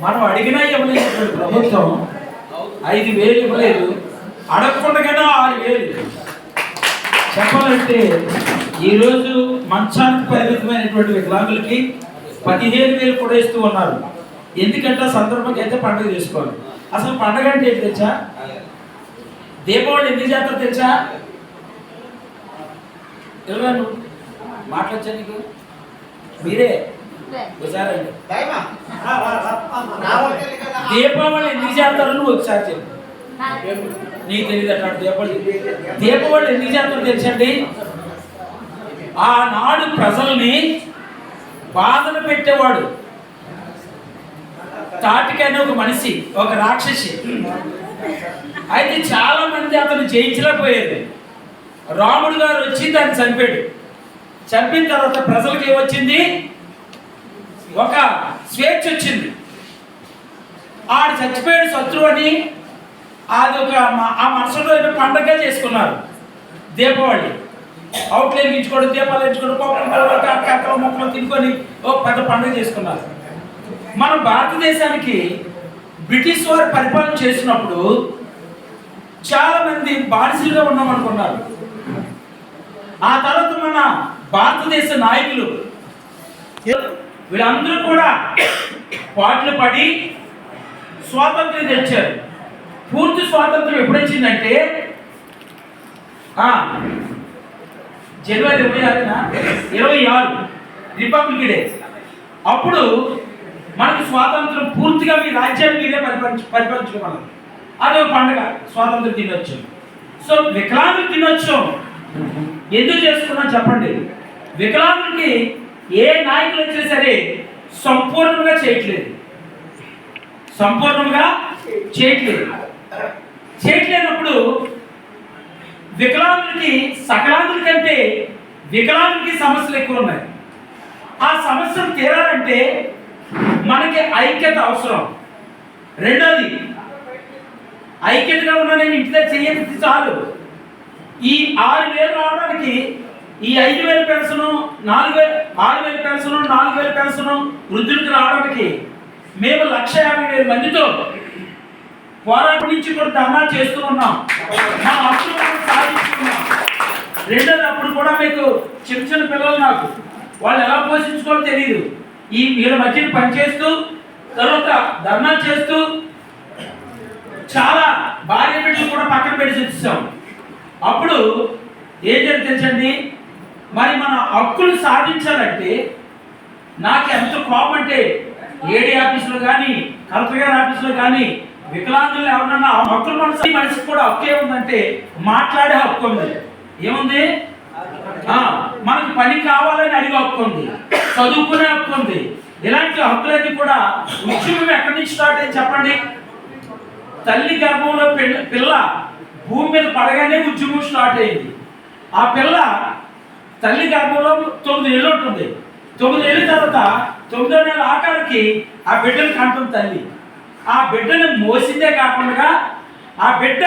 మనం అడిగినా ఇవ్వలేదు ప్రభుత్వం, 5,000 ఇవ్వలేదు, అడగకుండానే 6,000. చెప్పాలంటే ఈరోజు మంచానికి పరిమితమైనటువంటి వికలాంగులకి 15,000 కూడా ఇస్తూ ఉన్నారు. ఎందుకంటే సందర్భంగా అయితే పండుగ చేసుకోవాలి. అసలు పండుగ అంటే ఏంటి తెచ్చా? దీపావళి ఎందుకు చేస్తారు తెచ్చా? ఎవరు మాట్లాడచ్చా నీకు? మీరే ఒకసారి దీపావళి ఎందుకు చేస్తారు నువ్వు ఒకసారి చెప్పు. నీకు తెలియదు అట్లా దీపావళి ఎందుకు చేస్తారో తెలుసండి? ఆనాడు ప్రజల్ని బాధన పెట్టేవాడు తాటికైన ఒక మనిషి, ఒక రాక్షసి. అయితే చాలా మంది అతను జయించలేకపోయేది. రాముడు గారు వచ్చి దాన్ని చంపాడు. చంపిన తర్వాత ప్రజలకు ఏమొచ్చింది? ఒక స్వేచ్ఛ వచ్చింది. ఆడు చచ్చిపోయాడు శత్రువు అని అది ఒక ఆ మరుసటి రోజు పండగ చేసుకున్నారు. దీపావళి అవుట్లు వెలిగించుకోవడం, దీపాలు వెలిగించుకోవడం, కక్కల మొక్కలు తినుకొని ఒక పెద్ద పండుగ చేసుకున్నారు. మన భారతదేశానికి బ్రిటిష్ వారు పరిపాలన చేసినప్పుడు చాలా మంది బానిసలుగా ఉన్నామనుకున్నారు. ఆ తర్వాత మన భారతదేశ నాయకులు వీళ్ళందరూ కూడా పాటలు పడి స్వాతంత్రం తెచ్చారు. పూర్తి స్వాతంత్రం ఎప్పుడు వచ్చిందంటే జనవరి 26 రిపబ్లిక్ డే. అప్పుడు మనకి స్వాతంత్రం పూర్తిగా మీ రాజ్యాన్ని మీరే పరిపాలించుకోవాలి. అదే పండుగ స్వాతంత్ర దినోత్సవం. సో వికలాంగుల దినోత్సవం ఎందుకు చేసుకున్నా చెప్పండి? వికలాంగులకి ఏ నాయకులు వచ్చినా సరే సంపూర్ణంగా చేయట్లేనప్పుడు వికలాంగులకి సకలాంగుల కంటే వికలాంగులకి సమస్యలు ఎక్కువ ఉన్నాయి. ఆ సమస్యలు తీరాలంటే మనకి ఐక్యత అవసరం. రెండోది, ఐక్యతగా ఉన్న నేను ఇంటి దగ్గర చెయ్యదు చాలు. ఈ 6,000 రావడానికి ఈ 5,000 పెన్షన్, 6,000 పెన్షన్, 4,000 పెన్షన్ వృద్ధులకు రావడానికి మేము 1,50,000 మందితో పోరాటం నుంచి కూడా ధర్నా చేస్తూ ఉన్నాం. మా హక్కులను సాధిస్తున్నాం. రెండోది, అప్పుడు కూడా మీకు చిన్న పిల్లలు, నాకు వాళ్ళు ఎలా పోషించుకోవాలో తెలియదు. ఈ వీళ్ళ మధ్యన పనిచేస్తూ తర్వాత ధర్నా చేస్తూ చాలా భార్య బిడ్డలు కూడా పక్కన పెట్టి వచ్చేసాం. అప్పుడు ఏం జరిగింది తెలుసండి? మరి మన హక్కులు సాధించాలంటే నాకు ఎంత కోపం అంటే ఏడీ ఆఫీసులో కానీ కలెక్టర్ గారి ఆఫీసులో కానీ వికలాంగులు ఎవరన్నా హక్కులు మనిషికి కూడా హక్కు ఏముందంటే మాట్లాడే హక్కు ఉంది. ఏముంది? మనకు పని కావాలని అడిగే హక్కు ఉంది, చదువుకునే హక్కు ఉంది. ఇలాంటి హక్కులన్నీ కూడా ఉద్యమం ఎక్కడి నుంచి స్టార్ట్ అయింది చెప్పండి? తల్లి గర్భంలో పిల్ల భూమి మీద పడగానే ఉద్యమం స్టార్ట్ అయింది. ఆ పిల్ల తల్లి గర్భంలో 9 ఏళ్ళు ఉంటుంది. 9 ఏళ్ళ తర్వాత 9వ నెల ఆఖరికి ఆ బిడ్డను కంటుంది తల్లి. ఆ బిడ్డను మోసిందే కాకుండా ఆ బిడ్డ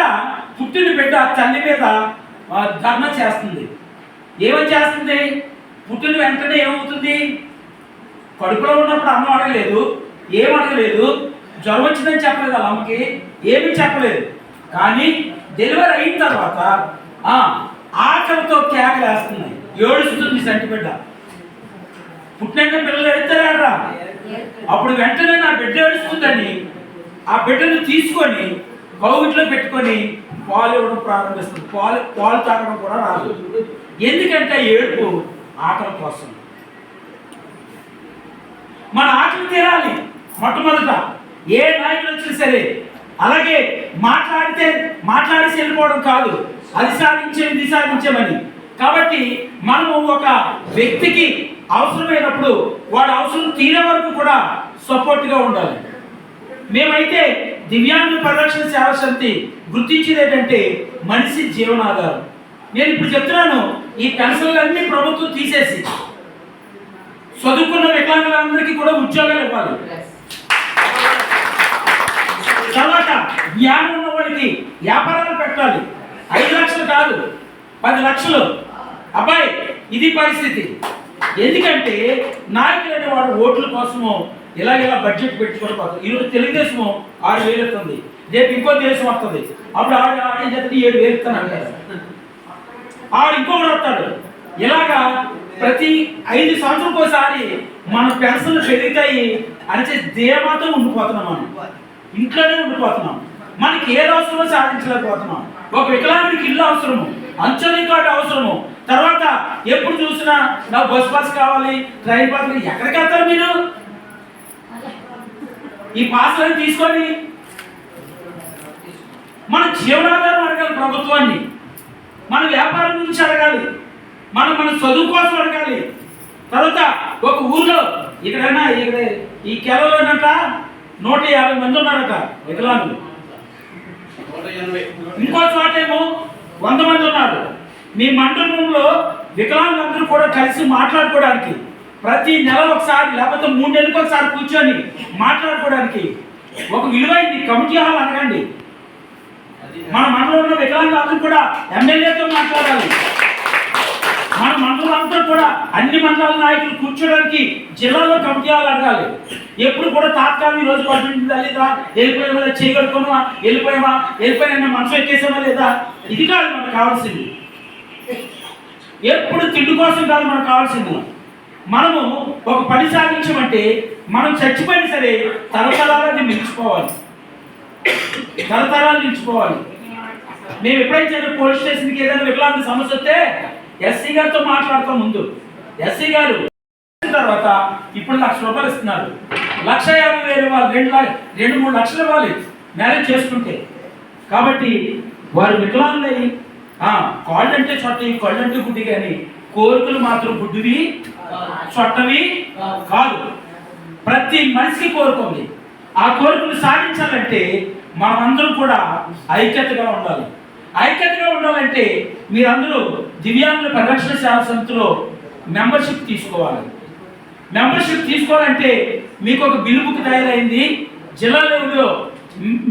పుట్టిన బిడ్డ తల్లి మీద ధర్నా చేస్తుంది. ఏమని చేస్తుంది? పుట్టిన వెంటనే ఏమవుతుంది? కడుపులో ఉన్నప్పుడు అన్నం అడగలేదు, ఏం అడగలేదు, జ్వరం వచ్చిందని చెప్పలేదు వాళ్ళ అమ్మకి, ఏమీ చెప్పలేదు. కానీ డెలివరీ అయిన తర్వాత ఆకలితో కేకలేస్తున్నాయి, ఏడుస్తుంది సంటి బిడ్డ. పుట్టిన పిల్లలు ఎడతారా? అప్పుడు వెంటనే నా బిడ్డ ఏడుస్తుందని ఆ బిడ్డను తీసుకొని కౌగిట్లో పెట్టుకొని పాలు ఇవ్వడం ప్రారంభిస్తుంది. పాలు తాగడం కూడా రాదు. ఎందుకంటే ఏడుపు ఆకలి కోసం. మన ఆకలి తీరాలి మొట్టమొదట. ఏ నాయకులు వచ్చినా సరే అలాగే మాట్లాడేసి వెళ్ళిపోవడం కాదు, అది సాధించేది ఇది సాధించామని. కాబట్టి మనము ఒక వ్యక్తికి అవసరమైనప్పుడు వాడు అవసరం తీరే వరకు కూడా సపోర్ట్గా ఉండాలి. మేమైతే దివ్యాంగుల పరిరక్షణ సేవా సమితి గుర్తించేది ఏంటంటే మనిషి జీవనాధారం. నేను ఇప్పుడు చెప్తున్నాను, ఈ పెన్షన్లన్నీ ప్రభుత్వం తీసేసి చదువుకున్న వికలాంగులందరికీ కూడా ఉద్యోగాలు ఇవ్వాలి. తర్వాత జ్ఞానం ఉన్న వాడికి వ్యాపారాలు పెట్టాలి. 5 లక్షలు కాదు, 10 లక్షలు. అబ్బాయి, ఇది పరిస్థితి. ఎందుకంటే నాయకులు అనేవాడు ఓట్ల కోసమో ఇలా బడ్జెట్ పెట్టుకొని పోతారు. ఈరోజు తెలుగుదేశం 6,000 ఇస్తుంది, రేపు ఇంకో దేశం వస్తుంది, అప్పుడు ఆడేం చేస్తుంది 7,000 ఇస్తాను అంటారు. ఆడు ఇంకొకటి వస్తాడు. ఇలాగా ప్రతి 5 సంవత్సరాలకు ఒకసారి మన పెన్షన్లు పెరుగుతాయి అని ధీమాతో ఉండిపోతున్నాం. మనం ఇంట్లోనే ఉండిపోతున్నాం. మనకి ఏది అవసరమో సాధించలేకపోతున్నాం. ఒక వికలాంగుడికి ఇల్లు అవసరము, అంచనీ కార్డు అవసరము, తర్వాత ఎప్పుడు చూసినా నాకు బస్ కావాలి, ట్రైన్ పాస్. ఎక్కడికి వెళ్తారు మీరు? ఈ పాస్లను తీసుకొని మన జీవనాధారం అడగాలి ప్రభుత్వాన్ని, మన వ్యాపారం గురించి అడగాలి, మన చదువు కోసం అడగాలి. తర్వాత ఒక ఊర్లో ఇక్కడ ఈ కెలలోనట 150 మంది ఉన్నారట వికలాంగులు, ఇంకో చోటేమో 100 మంది ఉన్నారు. మీ మండలంలో వికలాంగులందరూ కూడా కలిసి మాట్లాడుకోవడానికి ప్రతి నెల ఒకసారి లేకపోతే 3 నెలలకు ఒకసారి కూర్చొని మాట్లాడుకోవడానికి ఒక విలువైంది కమిటీ హాల్ అడగండి. మన మండలంలో వికలాంగులందరూ కూడా ఎమ్మెల్యేతో మాట్లాడాలి. మన మండలంతా కూడా అన్ని మండలాల నాయకులు కూర్చోడానికి జిల్లాలో కమిటీ హాల్ అడగాలి. ఎప్పుడు కూడా తాత్కాలం ఈ రోజు పడుతుందా లేదా, వెళ్ళిపోయామా, చేయగలుగుతామా, వెళ్ళిపోయినా మనసు ఎక్కేసామా లేదా, ఇది కాదు మనకు కావాల్సింది. ఎప్పుడు తిండి కోసం కాదు మనకు కావాల్సింది. మనము ఒక పని సాధించమంటే మనం చచ్చిపోయినా సరే తరతరాలు నిలిచిపోవాలి, తరతరాలు నిలిచిపోవాలి. మేము ఎప్పుడైతే పోలీస్ స్టేషన్కి ఏదైనా వికలాంగ సమస్య వస్తే ఎస్సీ గారితో మాట్లాడతాం. ముందు ఎస్సీ గారు తర్వాత ఇప్పుడు 1,00,000 రూపాయలు ఇస్తున్నారు. 1,50,000 వాళ్ళు 2-3 లక్షలు ఇవ్వాలి మ్యారేజ్ చేసుకుంటే. కాబట్టి వారు వికలాంగులై కాళ్ళు అంటే చొట్టవి, కళ్ళు అంటే గుడ్డి, కానీ కోరికలు మాత్రం గుడ్డివి చొట్టవి కాదు. ప్రతి మనిషికి కోరిక ఉంది. ఆ కోరికలు సాధించాలంటే మనమందరం కూడా ఐక్యతగా ఉండాలి. ఐక్యతగా ఉండాలంటే మీరందరూ దివ్యాంగుల పరిరక్షణ సేవా సమితిలో మెంబర్షిప్ తీసుకోవాలి. మెంబర్షిప్ తీసుకోవాలంటే మీకు ఒక బిల్ బుక్ తయారైంది. జిల్లా లెవెల్లో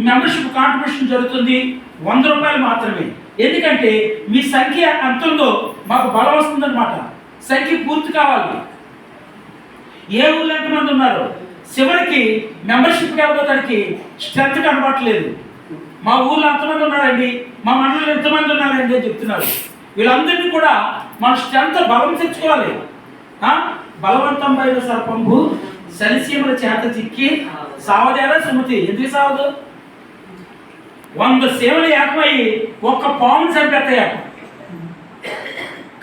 మెంబర్షిప్ కాంట్రిబ్యూషన్ జరుగుతుంది, 100 రూపాయలు మాత్రమే. ఎందుకంటే మీ సంఖ్య ఎంత ఉందో మాకు బలం వస్తుందన్నమాట. సంఖ్య పూర్తి కావాలి. ఏ ఊళ్ళో ఎంతమంది ఉన్నారు, చివరికి మెంబర్షిప్ వెళ్ళబోతానికి స్ట్రెంత్ కనబడట్లేదు. మా ఊళ్ళో ఎంతమంది ఉన్నారండి, మా మండలంలో ఎంతమంది ఉన్నారండి అని చెప్తున్నారు. వీళ్ళందరినీ కూడా మన స్ట్రెంత్ బలం తెచ్చుకోవాలి. బలవంతమైన సర్పంబు సరిసీమల చేత చిక్కి సావదేరా సుమతి. ఎందుకు సావదు? 100 సేవలు ఏకమై ఒక్క పాము చంపేస్తాయి.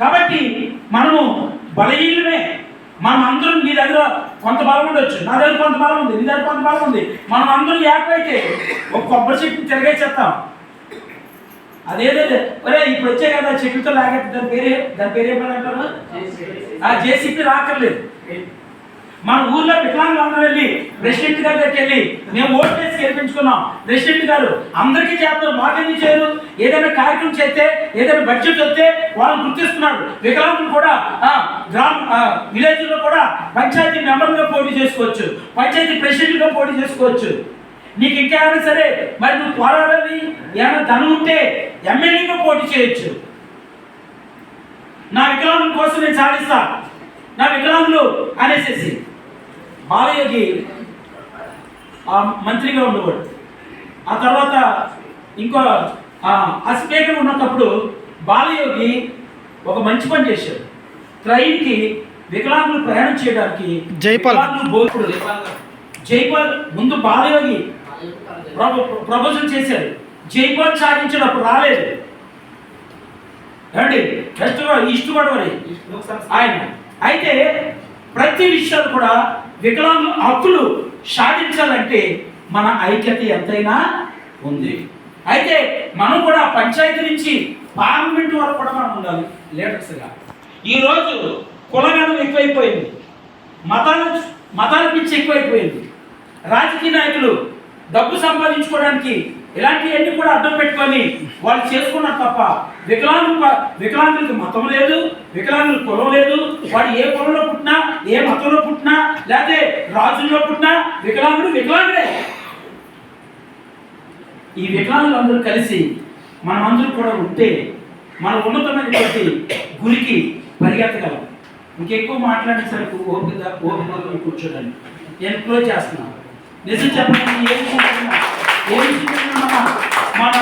కాబట్టి మనము బలహీనమే. మనం అందరం మీ దగ్గర కొంత బలం ఉండొచ్చు, నా దగ్గర కొంత బలం ఉంది, నీ దగ్గర కొంత బలం ఉంది. మనం అందరం ఏకమైతే ఒక కొబ్బరి చెట్టుని తిరగేసేస్తాం. అదేదో ఒరే ఇప్పుడు వచ్చే కదా చెట్టుతో లాగే, దాని పేరు ఏమంటారు, జేసీపీ రాకర్లేదు. మన ఊర్లో వికలాంగులు అందరూ వెళ్ళి ప్రెసిడెంట్ గారి దగ్గరికి వెళ్ళి మేము ఓటు వేసి గెలిపించుకున్నాం, ప్రెసిడెంట్ గారు అందరికీ చేస్తారు, మాకెందుకు చేయరు? ఏదైనా కార్యక్రమం చేస్తే, ఏదైనా బడ్జెట్ వస్తే వాళ్ళని గుర్తిస్తున్నారు. వికలాంగులు కూడా విలేజ్లో కూడా పంచాయతీ మెంబర్గా పోటీ చేసుకోవచ్చు, పంచాయతీ ప్రెసిడెంట్గా పోటీ చేసుకోవచ్చు. నీకు ఇంకేమైనా సరే మరి నువ్వు పోరాడాలి, ఏమైనా ధనం ఉంటే ఎమ్మెల్యేగా పోటీ చేయొచ్చు. నా వికలాంగుల కోసం నేను సాధిస్తా, నా వికలాంగులు అనేసి బాలయోగి మంత్రిగా ఉండేవాడు. ఆ తర్వాత ఇంకో ఆ స్పీకర్ ఉన్నప్పుడు బాలయోగి ఒక మంచి పని చేశాడు. ట్రైన్కి వికలాంగులు ప్రయాణం చేయడానికి జైపాల్ ముందు బాలయోగి ప్రపోజల్ చేశాడు. జైపాల్ సాధించినప్పుడు రాలేదు. ఏమండి, ఈస్ట్ గోదావరి ఆయన. అయితే ప్రతి విషయాలు కూడా వికలాంగుల హక్కులు సాధించాలంటే మన ఐక్యత ఎంతైనా ఉంది. అయితే మనం కూడా పంచాయతీ నుంచి పార్లమెంట్ వరకు కూడా మనం ఉండాలి లీడర్స్గా. ఈరోజు కులగణం ఎక్కువైపోయింది, మతాల పిచ్చి ఎక్కువైపోయింది. రాజకీయ నాయకులు డబ్బు సంపాదించుకోవడానికి ఇలాంటివన్నీ కూడా అడ్డం పెట్టుకొని వాళ్ళు చేసుకున్నారు తప్ప వికలాంగులకి మతం లేదు, వికలాంగులకు కులం లేదు. వాడు ఏ కులంలో పుట్టినా, ఏ మతంలో పుట్టినా, లేకపోతే రాజుల్లో పుట్టినా వికలాంగుడే. ఈ వికలాంగులందరూ కలిసి మనమందరూ కూడా ఉంటే మన ఉన్నతమైనటువంటి గురికి పరిగెత్తగలం. ఇంకెక్కువ మాట్లాడేసరికి ఓపిక కూర్చోడానికి నేను క్లోజ్ చేస్తున్నాను. నిజం చెప్పండి, ఏ విషయం మన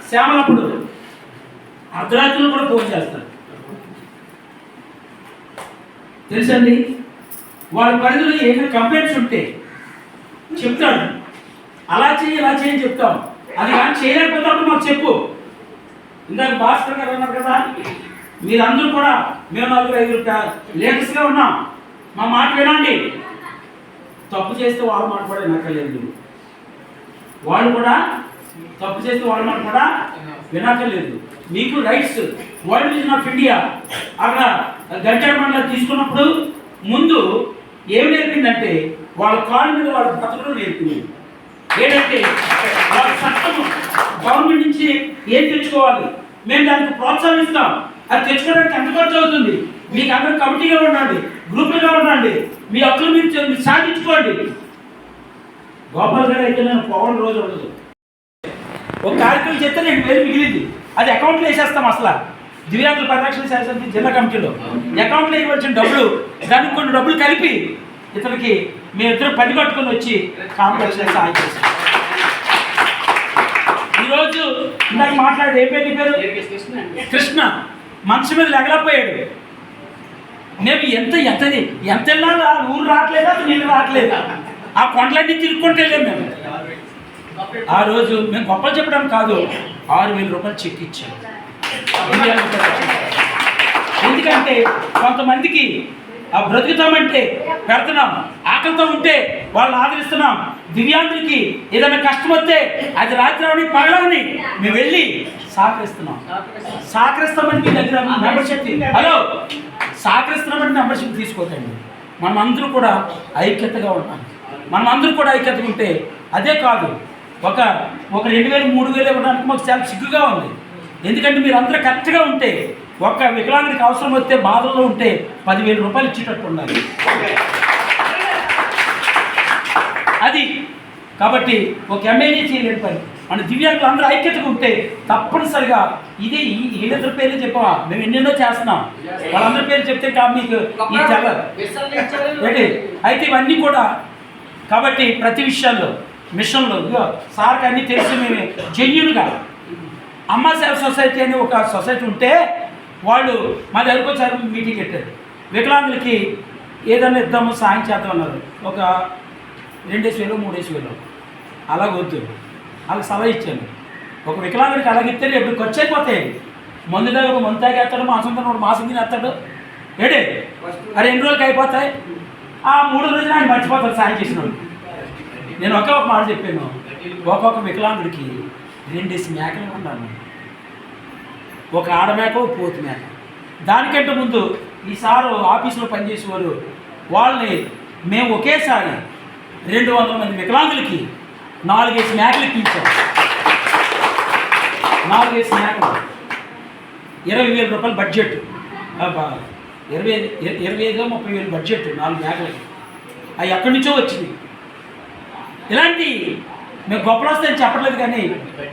శ్యామలప్పుడు అర్ధరాత్రులు కూడా ఫోన్ చేస్తారు తెలుసండి. వాళ్ళ పరిధిలో ఏమైనా కంప్లైంట్స్ ఉంటే చెప్తాడు, అలా చేయి ఇలా చేయని చెప్తాం. అది కానీ చేయలేకపోతే మాకు చెప్పు. ఇందాక భాస్కర్ గారు అన్నారు కదా, మీరందరూ కూడా మేము 4-5 లీడర్స్గా ఉన్నాం, మా మాట వినండి. తప్పు చేస్తే వాళ్ళ మాట కూడా వినక్కర్లేదు. వాళ్ళు కూడా తప్పు చేస్తే వాళ్ళ మాట కూడా వినక్కర్లేదు. మీకు rights world vision of India అక్కడ గంటల మండలం తీసుకున్నప్పుడు ముందు ఏం నేర్పిందంటే వాళ్ళ కాళ్ళ మీద వాళ్ళ బ్రతకడం నేర్పింది. ఏంటంటే వాళ్ళ చట్టము గవర్నమెంట్ నుంచి ఏం తెచ్చుకోవాలి, మేము దానికి ప్రోత్సహిస్తాం. అది తెచ్చుకోవడానికి ఎంత ఖర్చు అవుతుంది, మీకు అందరూ కమిటీగా ఉండండి, గ్రూపులుగా ఉండండి, మీ హక్కులు మీరు సాధించుకోండి. గోపాల్ గారు అయితే నేను పోవడం రోజు ఉండదు. ఒక కార్యక్రమం చెప్తే నేను పేరు మిగిలింది, అది అకౌంట్లో వేసేస్తాం. అసలు దివ్యాంగుల పరిరక్షణ శాసన జిల్లా కమిటీలో అకౌంట్లో ఇవ్వాల్సిన డబ్బులు, దానికి కొన్ని డబ్బులు కలిపి ఇతనికి మేమిద్దరు పని కట్టుకొని వచ్చి కాంప్లెక్స్ సహాయం చేస్తాం. ఈరోజు ఇందాక మాట్లాడే ఏ పేరు కృష్ణ మనసు మీద లెగలపోయాడు. మేము ఎంత వెళ్ళాలి, ఆ ఊరు రావట్లేదా, నీళ్ళు రావట్లేదా, ఆ కొండలన్నీ తిరుక్కుంటే వెళ్ళాము మేము. ఆ రోజు మేము గొప్పలు చెప్పడం కాదు, 6,000 రూపాయలు చెక్ ఇచ్చాము. ఎందుకంటే కొంతమందికి ఆ బ్రతుకుతామంటే పెడుతున్నాం, ఆకలితో ఉంటే వాళ్ళని ఆదరిస్తున్నాం. దివ్యాంగులకి ఏదైనా కష్టం వస్తే అది రాత్రి పగలవని మేము వెళ్ళి సహకరిస్తామని మీ దగ్గర మెంబర్షిప్, హలో సహకరిస్తున్నామని మెంబర్షిప్ తీసుకోకండి. మనమందరూ కూడా ఐక్యతగా ఉంటాం. మనమందరూ కూడా ఐక్యతగా ఉంటే అదే కాదు, ఒక 2,000 3,000 ఇవ్వడానికి మాకు చాలా సిగ్గుగా ఉంది. ఎందుకంటే మీరు అందరూ కరెక్ట్గా ఉంటే, ఒక్క వికలాంగుడికి అవసరం వస్తే బాధల్లో ఉంటే 10,000 రూపాయలు ఇచ్చేటట్టు ఉండాలి. అది కాబట్టి ఒక ఎమ్మెల్యే చేయలేని పని. మన దివ్యాంగులు అందరూ ఐక్యతగా ఉంటే తప్పనిసరిగా ఇది వీళ్ళిద్దరి పేర్లు చెప్పవా, మేము ఎన్నెన్నో చేస్తున్నాం, వాళ్ళందరి పేరు చెప్తే మీకు ఈ తెల్లదు. అయితే ఇవన్నీ కూడా కాబట్టి ప్రతి విషయాల్లో మిషన్లో సార్కి అన్నీ తెలిసి మేము జెన్యున్గా అమ్మ సేవ సొసైటీ అని ఒక సొసైటీ ఉంటే వాళ్ళు మా దగ్గరకు వచ్చారు, మీటింగ్ పెట్టారు. వికలాంగులకి ఏదైనా ఇద్దాము సాయం చేద్దాం అన్నారు. ఒక 2,000 3,000 అలాగొద్దు, వాళ్ళకి సలహా ఇచ్చాను. ఒక వికలాంగుడికి అలాగిస్తే ఎప్పుడు ఖర్చు అయిపోతాయి. మందు దగ్గర మందు తాగేస్తాడు, మాసం మాసం తినేస్తాడు, ఏడే ఆ 2 రోజులకి అయిపోతాయి. ఆ 3 రోజులు ఆయన మర్చిపోతాడు సాయం చేసినాడు. నేను ఒక మాట చెప్పాను, ఒక్కొక్క వికలాంగుడికి 2 మేకలు ఉన్నాను, ఒక ఆడమేక ఒక పోతు మేక. దానికంటే ముందు ఈ సారు ఆఫీసులో పనిచేసేవారు, వాళ్ళని మేము ఒకేసారి 200 మంది వికలాంగులకి 4 మేకలు ఇప్పించాం. 4 మేకలు 20,000 రూపాయలు బడ్జెట్, 25,000-30,000 బడ్జెట్ 4 మేకలకి. అవి ఎక్కడి నుంచో వచ్చింది. ఇలాంటి మేము గొప్పలు వస్తాయని చెప్పట్లేదు, కానీ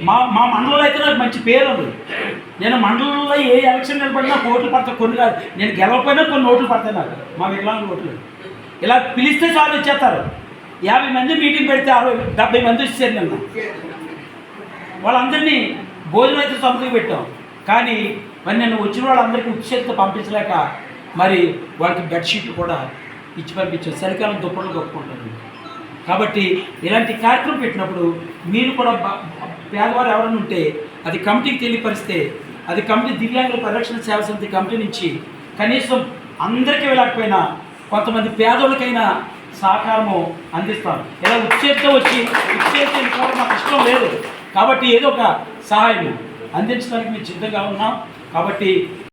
మా మండలంలో అయితే నాకు మంచి పేరు ఉంది. నేను మండలంలో ఏ ఎలక్షన్ నిలబడినా ఓట్లు పడతాయి, కొన్ని కాదు, నేను గెలవకపోయినా కొన్ని ఓట్లు పడతాయి నాకు, మా వికలాంగుల ఓట్లు. ఇలా పిలిస్తే చాలు వచ్చేస్తారు. 50 మంది మీటింగ్ పెడితే 70 మంది వచ్చేసారు. నిన్న వాళ్ళందరినీ భోజనం అయితే సొంతగా పెట్టాం, కానీ మరి నేను వచ్చిన వాళ్ళందరికీ ఉచితంగా పంపించలేక మరి వాళ్ళకి బెడ్షీట్లు కూడా ఇచ్చి పంపించాం. చలికాలం దుప్పట్లు కప్పుకుంటాను. కాబట్టి ఇలాంటి కార్యక్రమం పెట్టినప్పుడు మీరు కూడా పేదవారు ఎవరైనా ఉంటే అది కమిటీకి తెలియపరిస్తే, అది కమిటీ దివ్యాంగుల పరిరక్షణ సేవ సమితి కమిటీ నుంచి కనీసం అందరికీ వెళ్ళకపోయినా కొంతమంది పేదోళ్ళకైనా సహకారము అందిస్తాను. ఇలా ఉచ్చేతో కూడా మాకు ఇష్టం లేదు, కాబట్టి ఏదో ఒక సహాయం అందించడానికి మేము సిద్ధంగా ఉన్నాం. కాబట్టి